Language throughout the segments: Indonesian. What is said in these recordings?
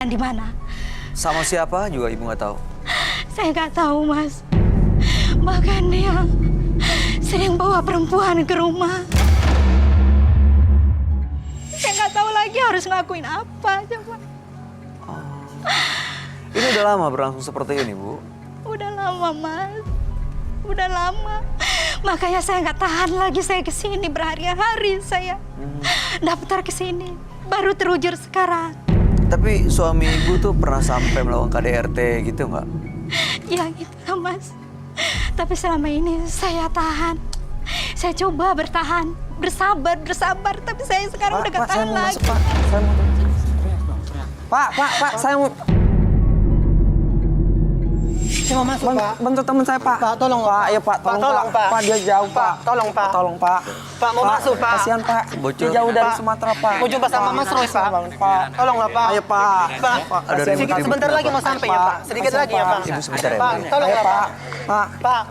di mana. Sama siapa juga ibu nggak tahu? Saya nggak tahu, Mas. Bahkan dia sering bawa perempuan ke rumah. Saya nggak tahu lagi harus ngelakuin apa, coba. Ini udah lama berlangsung seperti ini, Bu? Udah lama, Mas. Udah lama. Makanya saya nggak tahan lagi, saya kesini berhari-hari saya daftar kesini. Baru terujur sekarang. Tapi suami ibu tuh pernah sampai melakukan KDRT gitu nggak? Ya gitu lah, Mas. Tapi selama ini saya tahan. Saya coba bertahan, bersabar. Tapi saya sekarang udah gak tahan lagi. Pak, saya mau Pak, saya mau... Saya mau masuk, Pak. Bantu teman saya, Pak. Pak, tolong, Pak. Pak. Ayo, Pak. Pak, tolong, Pak. Pak, dia jauh, Pak. Tolong, Pak. Tolong, Pak. Pak, mau masuk, Pak. Kasihan, Pak. Dia jauh dari Sumatera, Pak. Mau jumpa sama Mas Roy, Pak. Pak. Tolonglah, Pak. Ayo, Pak. Pak, Ada ribut-ribut sedikit sebentar nggak, lagi Pak? mau sampai ya, Pak. Sedikit lagi ya, Pak. Ibu sebentar ya, Pak, Bu. tolonglah, Ayo, Pak. Pak. Pak,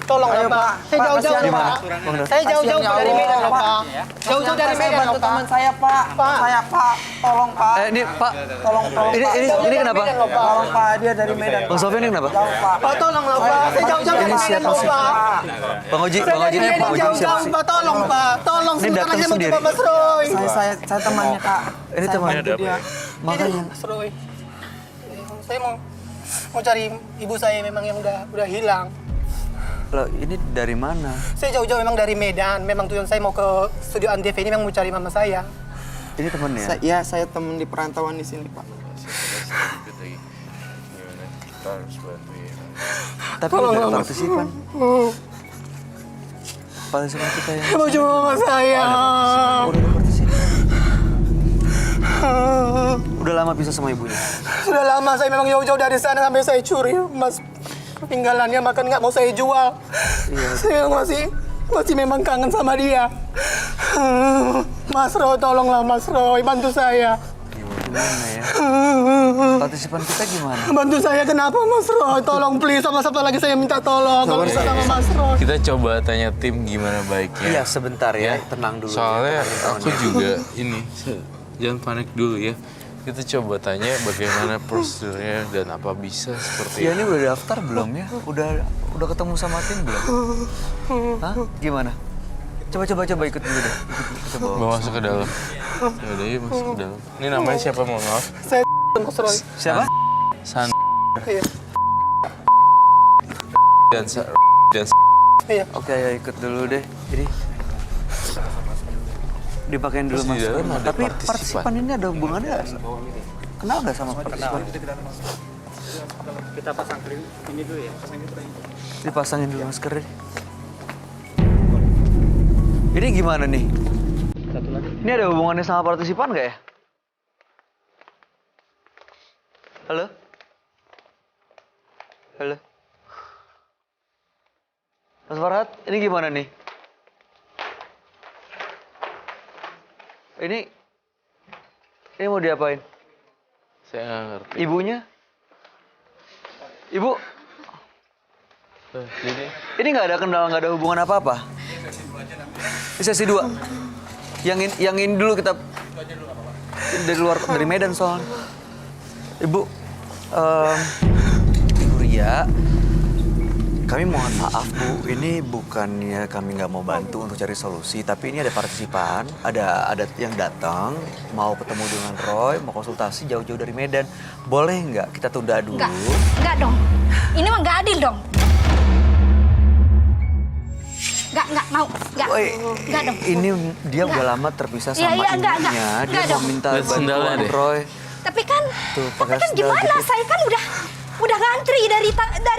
tolonglah, Ayo, Pak. Pak. Saya Pak, jauh-jauh, kasihan, Pak. Pak. Saya jauh-jauh Kasihan, ya dari Medan, Allah, loh, Pak. Jauh-jauh dari Medan, bantu loh, Pak. teman saya, Pak. Pak. Saya, Pak. Tolong, Pak. Ini Pak, Tolong, ini Pak. kenapa? Tolong, Pak. Dia dari Medan. Bang Sofian ini kenapa? Jauh, Pak. Pak, tolonglah, Pak. Saya jauh-jauh dari Ini Medan, siapa loh, sih? Pak. Bang Oji, Saya dari ini Medan Bang Oji siapa jauh-jauh, sih? Pak. Tolong, Pak. Tolong, Ini sebentar datang lagi mau sendiri. jumpa Mas Roy. Saya temannya, Kak. Ini temannya. Bantu dia. Makanya. Mas Roy. Saya mau cari ibu saya memang yang udah hilang. Loh, ini dari mana? Saya jauh-jauh memang dari Medan. Memang tujuan saya mau ke studio Antv ini memang mau cari mama saya. Ini temannya? Ya, saya teman di perantauan di sini, Pak. Tapi udah partisipan. Partisipan kita yang... Saya mau jumpa mama saya. Udah partisipan. Udah lama pisah sama ibunya? Sudah lama saya memang jauh-jauh dari sana sampai saya curi mas peninggalannya, makan nggak mau saya jual. Iya. Saya memang masih memang kangen sama dia. Mas Roy, tolonglah Mas Roy, bantu saya. Gimana ya? Partisipan kita gimana? Bantu saya, kenapa Mas Roy? Tolong please, sama satu lagi saya minta tolong. Kalau bisa sama Mas Roy. Kita coba tanya tim gimana baiknya. Iya, sebentar ya. Tenang dulu. Soalnya ya. aku juga ini, jangan panik dulu ya. Kita coba tanya bagaimana prosedurnya dan apa bisa seperti Ya ini udah daftar belum ya? Udah ketemu sama tim belum? Hah? Gimana? Coba ikut dulu deh. Ikut bawa. Mau masuk ke dalam. Ya udah yuk masuk ke dalam. Ini namanya siapa, mohon maaf? Saya Mas Roy. Siapa? San Iya. dan Iya. Oke, ya ikut dulu deh. Jadi dipakein dulu Terus di Mas. dalam ada Tapi partisipan. partisipan ini ada hubungannya nggak? Kenal nggak sama partisipan? Kita pasang ini dulu ya. Dipasangin dulu masker deh. Ini gimana nih? Satu lagi. Ini ada hubungannya sama partisipan nggak ya? Halo? Halo? Mas Farhat, ini gimana nih? Ini mau diapain? saya nggak ngerti. Ibunya? Ibu, Jadi ini nggak ada kendala, nggak ada hubungan apa-apa? Ini sesi 2. Yang ini dulu kita dari Medan soalnya. Ibu, Ibu Ria, kami mohon maaf Bu, ini bukannya kami nggak mau bantu untuk cari solusi, tapi ini ada partisipan, ada yang datang mau ketemu dengan Roy, mau konsultasi jauh-jauh dari Medan. Boleh nggak kita tunda dulu? Enggak dong. Ini mah nggak adil dong. Enggak mau. Enggak dong. Ini dia udah lama terpisah sama Iya, enggak. ibunya. Dia Enggak mau dong. minta Lihat sendalnya bantuan deh. Roy. Tapi kan pakai sendal gimana? gitu. Saya kan udah ngantri dari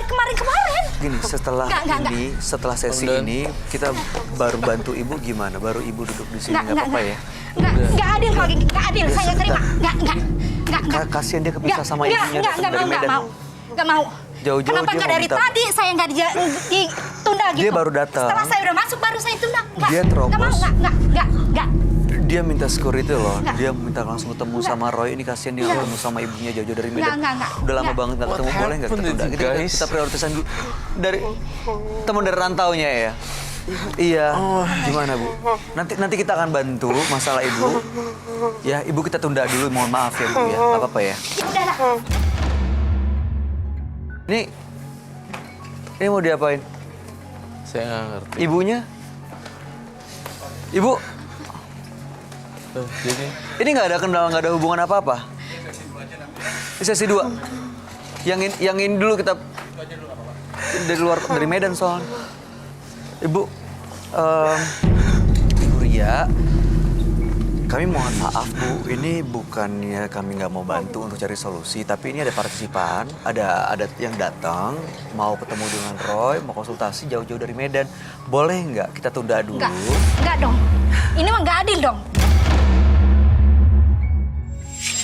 kemarin-kemarin. Gini, setelah Enggak. setelah sesi ini kita baru bantu ibu gimana? Baru ibu duduk di sini nggak apa-apa ya? Enggak adil kalau gini. Enggak adil, saya nggak terima. Enggak. Kasihan dia kepisah sama ibunya datang dari Medan. Enggak mau. Jauh-jauh Kenapa dia nggak mau dari minta- tadi saya nggak ditunda gitu? Dia baru datang. Setelah saya udah masuk baru saya tunda. Enggak. Dia terobos. Enggak. Dia minta security loh. Enggak. Dia minta langsung ketemu sama Roy. Ini kasihan dia nggak ketemu sama ibunya jauh-jauh dari Medan. Enggak. Udah lama Enggak. banget nggak ketemu. Boleh nggak kita happened, tunda? guys? Kita prioritasan dulu dari teman dari rantaunya ya. Iya. Gimana Bu? Nanti kita akan bantu masalah Ibu. Ya, Ibu kita tunda dulu. Mohon maaf ya Bu ya. Gak apa-apa ya. Ya udahlah. Ini mau diapain? Saya nggak ngerti. Ibunya? Ibu, Tuh, jadi ini nggak ada kendala, nggak ada hubungan apa-apa. Ini sesi 2. Yang ini dulu kita dari Medan soalnya. Ibu, Ibu Ria, kami mohon maaf Bu, ini bukannya kami nggak mau bantu untuk cari solusi, tapi ini ada partisipan, ada yang datang mau ketemu dengan Roy, mau konsultasi jauh-jauh dari Medan. Boleh nggak kita tunda dulu? Enggak dong. Ini mah nggak adil dong.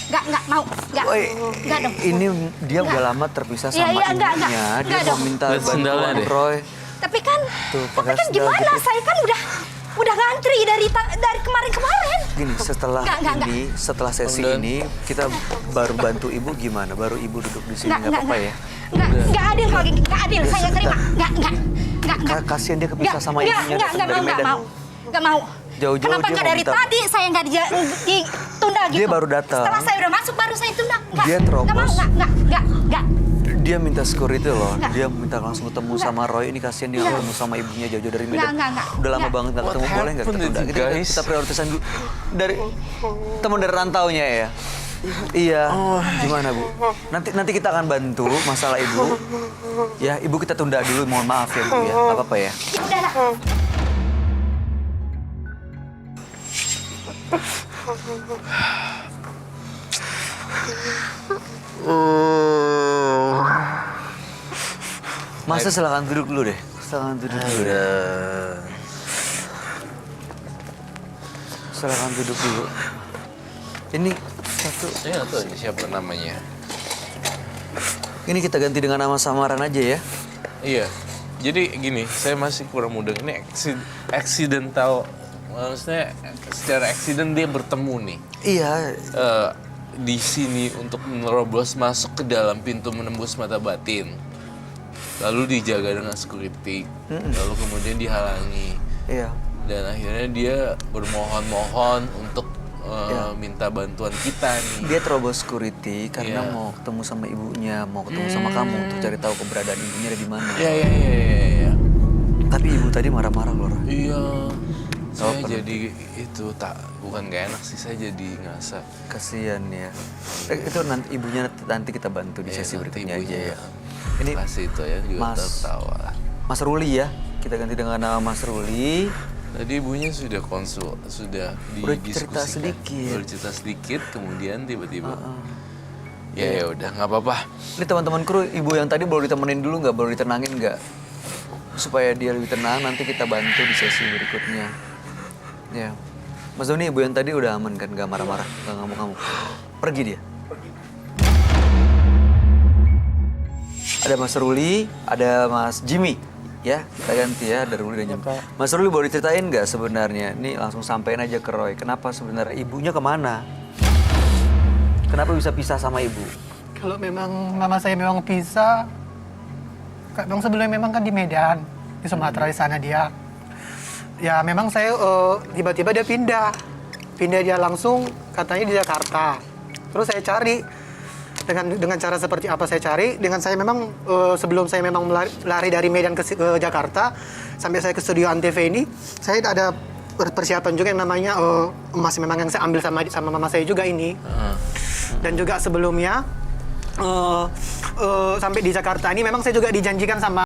Enggak mau. Enggak dong. Ini dia udah lama terpisah sama Iya, enggak. ibunya. Dia Enggak mau dong. minta Lihat sendalnya bantuan deh. Roy. Tapi kan pakai sendal gimana? gitu. Saya kan udah ngantri dari kemarin-kemarin. Gini, setelah Enggak. setelah sesi Udah. ini kita baru bantu ibu gimana? Baru ibu duduk di sini nggak apa-apa ya? Enggak adil kalau gini. Enggak adil. Saya nggak terima. Enggak. Kasihan dia kepisah sama ibunya datang dari Medan. Enggak mau. Jauh-jauh Kenapa dia nggak mau dari minta- tadi saya nggak ditunda gitu? Dia baru datang. Setelah saya udah masuk baru saya tunda. Enggak. Dia terobos. Enggak. Dia minta security loh. Enggak. Dia minta langsung ketemu sama Roy. Ini kasihan dia nggak ketemu sama ibunya jauh-jauh dari Medan. Enggak. Udah lama Enggak. banget nggak ketemu. What Boleh nggak kita happened, tunda? guys? Kita prioritasan dulu dari teman dari rantaunya ya. Iya. Gimana Bu? Nanti kita akan bantu masalah Ibu. Ya, Ibu kita tunda dulu. Mohon maaf ya Bu ya. Gak apa-apa ya. Ya udahlah. Masa silakan duduk dulu deh. Silakan duduk dulu deh. Silakan duduk dulu. Ini satu. saya nggak tahu ini siapa namanya. Ini kita ganti dengan nama samaran aja ya. Iya. Jadi gini, saya masih kurang mudeng. Ini accidental, maksudnya secara accident dia bertemu nih. Iya. Di sini untuk menerobos masuk ke dalam pintu menembus mata batin. Lalu dijaga dengan security. Lalu kemudian dihalangi. Iya. Dan akhirnya dia bermohon-mohon untuk minta bantuan kita nih. Dia terobos security karena Iya. mau ketemu sama ibunya, mau ketemu sama kamu untuk cari tahu keberadaan ibunya ada di mana. Iya. Tapi ibu tadi marah-marah loh. Ra. Iya. Saya Apa jadi itu bukan gak enak sih, saya jadi ngerasa Kasian ya. Itu nanti ibunya nanti kita bantu di sesi nanti berikutnya aja ibunya ya. Ini kasih itu ya juga Mas. tertawa. Mas Ruli ya. Kita ganti dengan nama Mas Ruli. Tadi ibunya sudah sudah Udah didiskusikan. cerita sedikit. Udah cerita sedikit, kemudian tiba-tiba ya udah nggak apa-apa. Ini teman-teman kru, ibu yang tadi boleh ditemenin dulu nggak? Boleh ditenangin nggak? Supaya dia lebih tenang, nanti kita bantu di sesi berikutnya. Ya. Mas Doni, ibu yang tadi udah aman kan? Nggak marah-marah, nggak ngamuk-ngamuk. Pergi dia. Ada Mas Ruli, ada Mas Jimmy. Ya, kita ganti ya, ada Ruli dan Jimmy. Mas Ruli boleh ceritain nggak sebenarnya? Ini langsung sampein aja ke Roy. Kenapa sebenarnya ibunya kemana? Kenapa bisa pisah sama ibu? Kalau memang mama saya memang pisah, memang sebelumnya memang kan di Medan, di Sumatera di sana dia. Ya memang saya tiba-tiba dia pindah dia langsung katanya di Jakarta. Terus saya cari dengan cara seperti apa saya cari, dengan saya memang sebelum saya memang lari dari Medan ke Jakarta sampai saya ke studio Antv ini, saya ada persiapan juga yang namanya emas memang yang saya ambil sama mama saya juga ini. Dan juga sebelumnya sampai di Jakarta ini memang saya juga dijanjikan sama